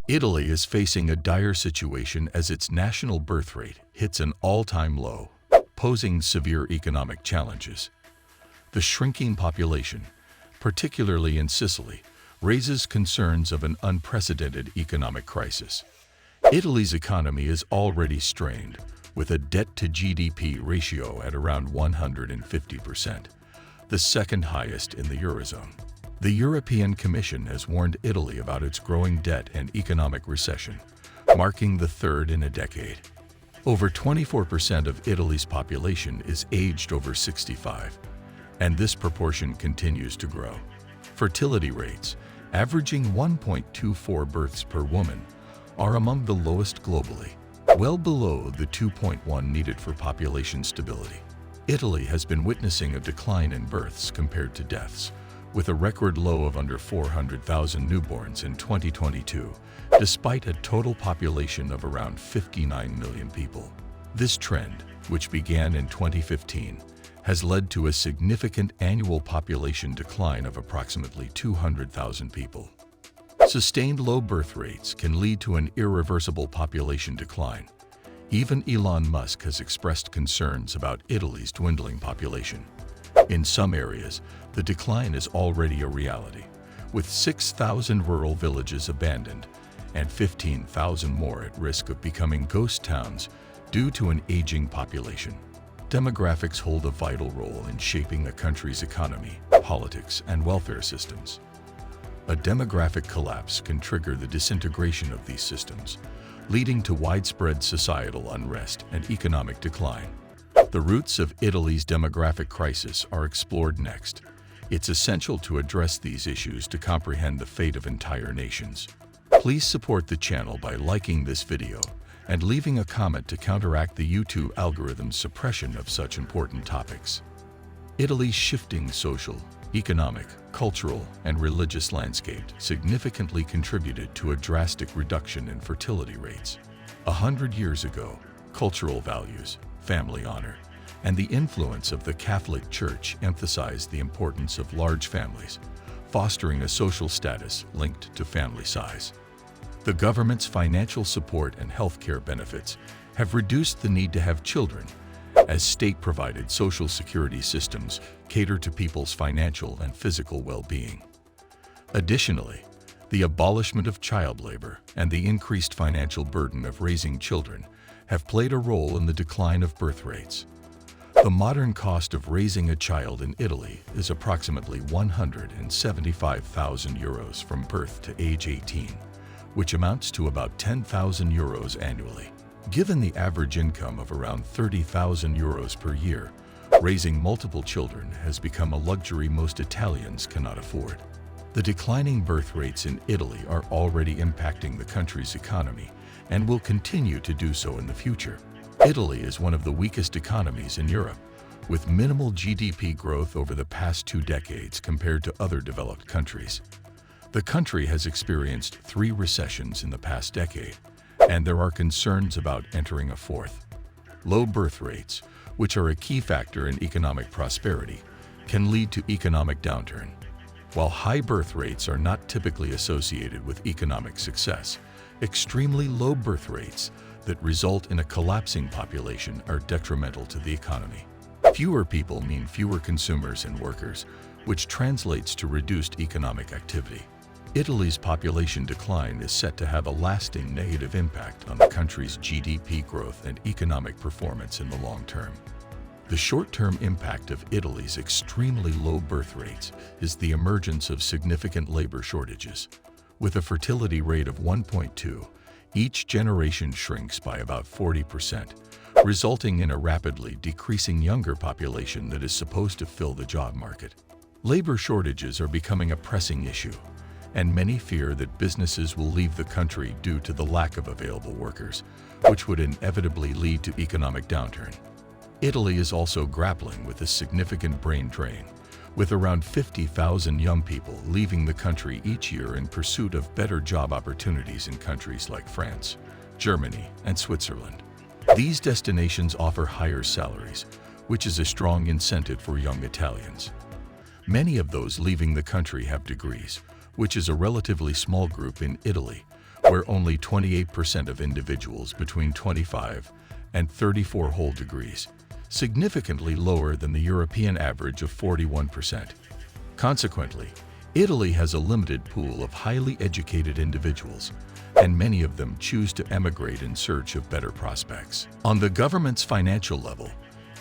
Italy is facing a dire situation as its national birth rate hits an all-time low, posing severe economic challenges. The shrinking population, particularly in Sicily, raises concerns of an unprecedented economic crisis. Italy's economy is already strained, with a debt-to-GDP ratio at around 150%, the second highest in the Eurozone. The European Commission has warned Italy about its growing debt and economic recession, marking the third in a decade. Over 24% of Italy's population is aged over 65, and this proportion continues to grow. Fertility rates, averaging 1.24 births per woman, are among the lowest globally, well below the 2.1 needed for population stability. Italy has been witnessing a decline in births compared to deaths, with a record low of under 400,000 newborns in 2022, despite a total population of around 59 million people. This trend, which began in 2015, has led to a significant annual population decline of approximately 200,000 people. Sustained low birth rates can lead to an irreversible population decline. Even Elon Musk has expressed concerns about Italy's dwindling population. In some areas, the decline is already a reality, with 6,000 rural villages abandoned and 15,000 more at risk of becoming ghost towns due to an aging population. Demographics hold a vital role in shaping a country's economy, politics, and welfare systems. A demographic collapse can trigger the disintegration of these systems, leading to widespread societal unrest and economic decline. The roots of Italy's demographic crisis are explored next. It's essential to address these issues to comprehend the fate of entire nations. Please support the channel by liking this video and leaving a comment to counteract the YouTube algorithm's suppression of such important topics. Italy's shifting social, economic, cultural, and religious landscape significantly contributed to a drastic reduction in fertility rates. 100 years ago, cultural values, family honor, and the influence of the Catholic Church emphasized the importance of large families, fostering a social status linked to family size. The government's financial support and healthcare benefits have reduced the need to have children, as state-provided social security systems cater to people's financial and physical well-being. Additionally, the abolishment of child labor and the increased financial burden of raising children have played a role in the decline of birth rates. The modern cost of raising a child in Italy is approximately 175,000 euros from birth to age 18, which amounts to about 10,000 euros annually. Given the average income of around 30,000 euros per year, raising multiple children has become a luxury most Italians cannot afford. The declining birth rates in Italy are already impacting the country's economy and will continue to do so in the future. Italy is one of the weakest economies in Europe, with minimal GDP growth over the past 2 decades compared to other developed countries. The country has experienced 3 recessions in the past decade, and there are concerns about entering a fourth. Low birth rates, which are a key factor in economic prosperity, can lead to economic downturn. While high birth rates are not typically associated with economic success, extremely low birth rates that result in a collapsing population are detrimental to the economy. Fewer people mean fewer consumers and workers, which translates to reduced economic activity. Italy's population decline is set to have a lasting negative impact on the country's GDP growth and economic performance in the long term. The short-term impact of Italy's extremely low birth rates is the emergence of significant labor shortages. With a fertility rate of 1.2, each generation shrinks by about 40%, resulting in a rapidly decreasing younger population that is supposed to fill the job market. Labor shortages are becoming a pressing issue, and many fear that businesses will leave the country due to the lack of available workers, which would inevitably lead to economic downturn. Italy is also grappling with a significant brain drain, with around 50,000 young people leaving the country each year in pursuit of better job opportunities in countries like France, Germany, and Switzerland. These destinations offer higher salaries, which is a strong incentive for young Italians. Many of those leaving the country have degrees, which is a relatively small group in Italy, where only 28% of individuals between 25 and 34 hold degrees, significantly lower than the European average of 41%. Consequently, Italy has a limited pool of highly educated individuals, and many of them choose to emigrate in search of better prospects. On the government's financial level,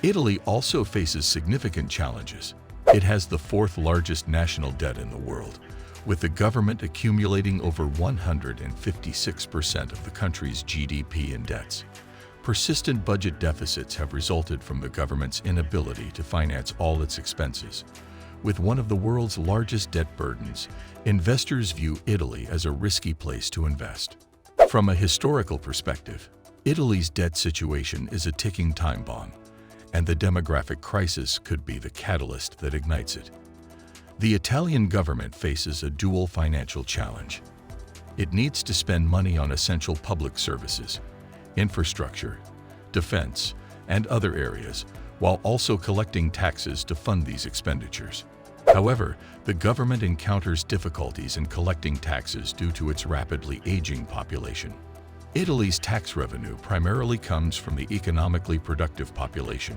Italy also faces significant challenges. It has the fourth largest national debt in the world, with the government accumulating over 156% of the country's GDP in debts. Persistent budget deficits have resulted from the government's inability to finance all its expenses. With one of the world's largest debt burdens, investors view Italy as a risky place to invest. From a historical perspective, Italy's debt situation is a ticking time bomb, and the demographic crisis could be the catalyst that ignites it. The Italian government faces a dual financial challenge. It needs to spend money on essential public services, infrastructure, defense, and other areas, while also collecting taxes to fund these expenditures. However, the government encounters difficulties in collecting taxes due to its rapidly aging population. Italy's tax revenue primarily comes from the economically productive population,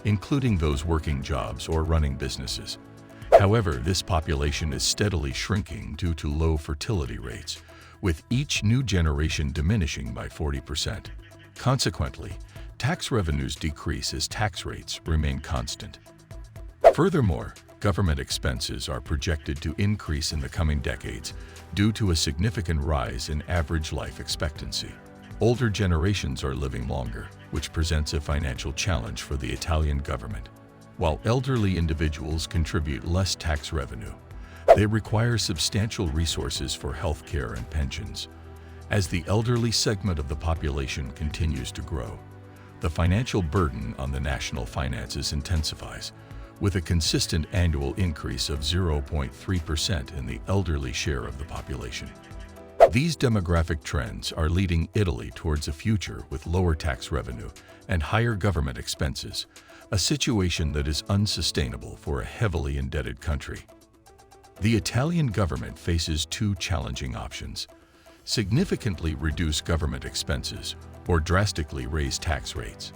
including those working jobs or running businesses. However, this population is steadily shrinking due to low fertility rates, with each new generation diminishing by 40%. Consequently, tax revenues decrease as tax rates remain constant. Furthermore, government expenses are projected to increase in the coming decades due to a significant rise in average life expectancy. Older generations are living longer, which presents a financial challenge for the Italian government. While elderly individuals contribute less tax revenue, they require substantial resources for health care and pensions. As the elderly segment of the population continues to grow, the financial burden on the national finances intensifies, with a consistent annual increase of 0.3% in the elderly share of the population. These demographic trends are leading Italy towards a future with lower tax revenue and higher government expenses, a situation that is unsustainable for a heavily indebted country. The Italian government faces two challenging options: significantly reduce government expenses or drastically raise tax rates.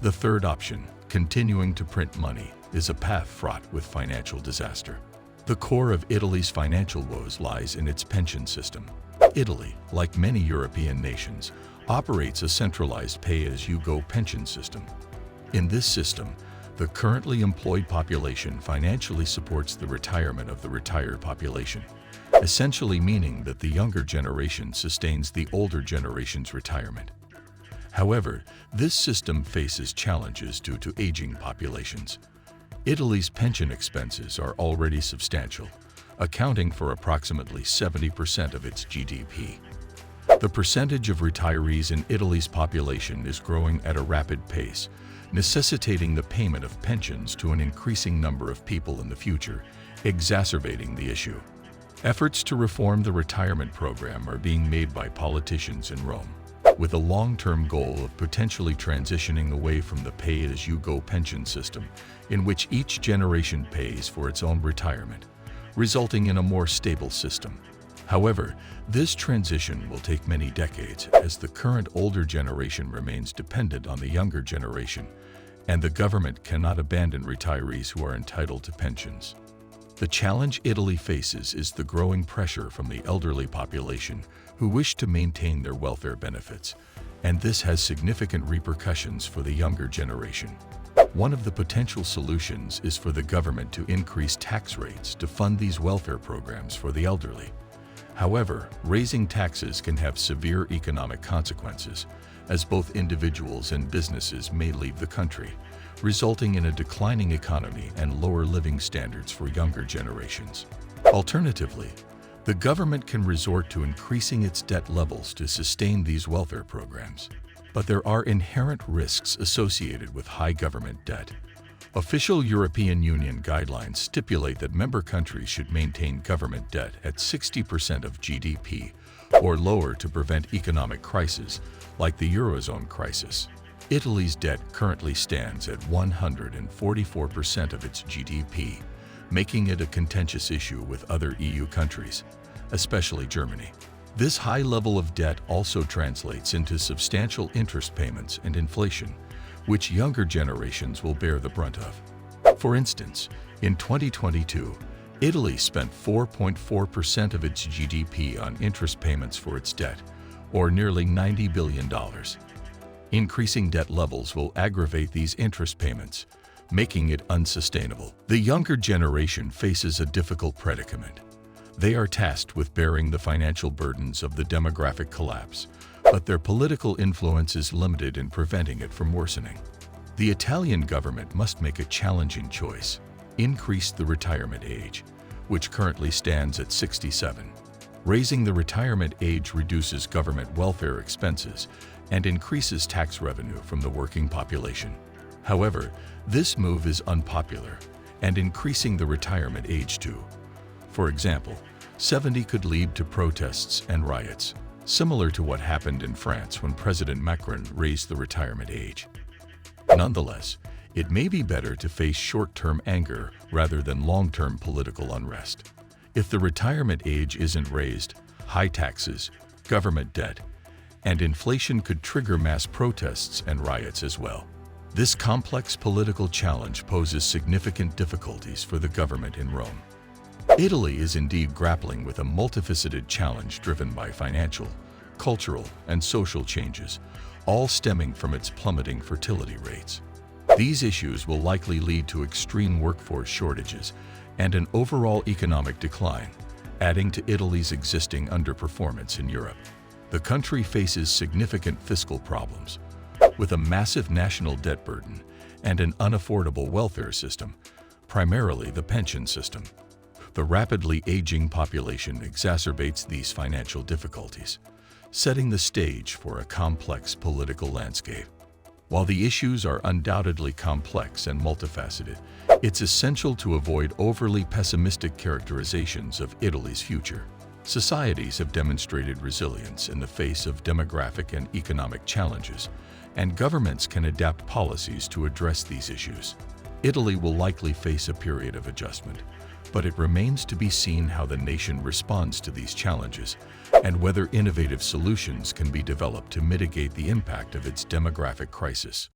The third option, continuing to print money, is a path fraught with financial disaster. The core of Italy's financial woes lies in its pension system. Italy, like many European nations, operates a centralized pay-as-you-go pension system. In this system, the currently employed population financially supports the retirement of the retired population, essentially meaning that the younger generation sustains the older generation's retirement. However, this system faces challenges due to aging populations. Italy's pension expenses are already substantial, accounting for approximately 70% of its GDP. The percentage of retirees in Italy's population is growing at a rapid pace, necessitating the payment of pensions to an increasing number of people in the future, exacerbating the issue. Efforts to reform the retirement program are being made by politicians in Rome, with a long-term goal of potentially transitioning away from the pay-as-you-go pension system, in which each generation pays for its own retirement, resulting in a more stable system. However, this transition will take many decades, as the current older generation remains dependent on the younger generation, and the government cannot abandon retirees who are entitled to pensions. The challenge Italy faces is the growing pressure from the elderly population who wish to maintain their welfare benefits, and this has significant repercussions for the younger generation. One of the potential solutions is for the government to increase tax rates to fund these welfare programs for the elderly. However, raising taxes can have severe economic consequences, as both individuals and businesses may leave the country, resulting in a declining economy and lower living standards for younger generations. Alternatively, the government can resort to increasing its debt levels to sustain these welfare programs. But there are inherent risks associated with high government debt. Official European Union guidelines stipulate that member countries should maintain government debt at 60% of GDP or lower to prevent economic crises like the Eurozone crisis. Italy's debt currently stands at 144% of its GDP, making it a contentious issue with other EU countries, especially Germany. This high level of debt also translates into substantial interest payments and inflation, which younger generations will bear the brunt of. For instance, in 2022, Italy spent 4.4% of its GDP on interest payments for its debt, or nearly $90 billion. Increasing debt levels will aggravate these interest payments, making it unsustainable. The younger generation faces a difficult predicament. They are tasked with bearing the financial burdens of the demographic collapse, but their political influence is limited in preventing it from worsening. The Italian government must make a challenging choice: increase the retirement age, which currently stands at 67. Raising the retirement age reduces government welfare expenses and increases tax revenue from the working population. However, this move is unpopular, and increasing the retirement age to, for example, 70 could lead to protests and riots, similar to what happened in France when President Macron raised the retirement age. Nonetheless, it may be better to face short-term anger rather than long-term political unrest. If the retirement age isn't raised, high taxes, government debt, and inflation could trigger mass protests and riots as well. This complex political challenge poses significant difficulties for the government in Rome. Italy is indeed grappling with a multifaceted challenge driven by financial, cultural, and social changes, all stemming from its plummeting fertility rates. These issues will likely lead to extreme workforce shortages and an overall economic decline, adding to Italy's existing underperformance in Europe. The country faces significant fiscal problems, with a massive national debt burden and an unaffordable welfare system, primarily the pension system. The rapidly aging population exacerbates these financial difficulties, setting the stage for a complex political landscape. While the issues are undoubtedly complex and multifaceted, it's essential to avoid overly pessimistic characterizations of Italy's future. Societies have demonstrated resilience in the face of demographic and economic challenges, and governments can adapt policies to address these issues. Italy will likely face a period of adjustment, but it remains to be seen how the nation responds to these challenges and whether innovative solutions can be developed to mitigate the impact of its demographic crisis.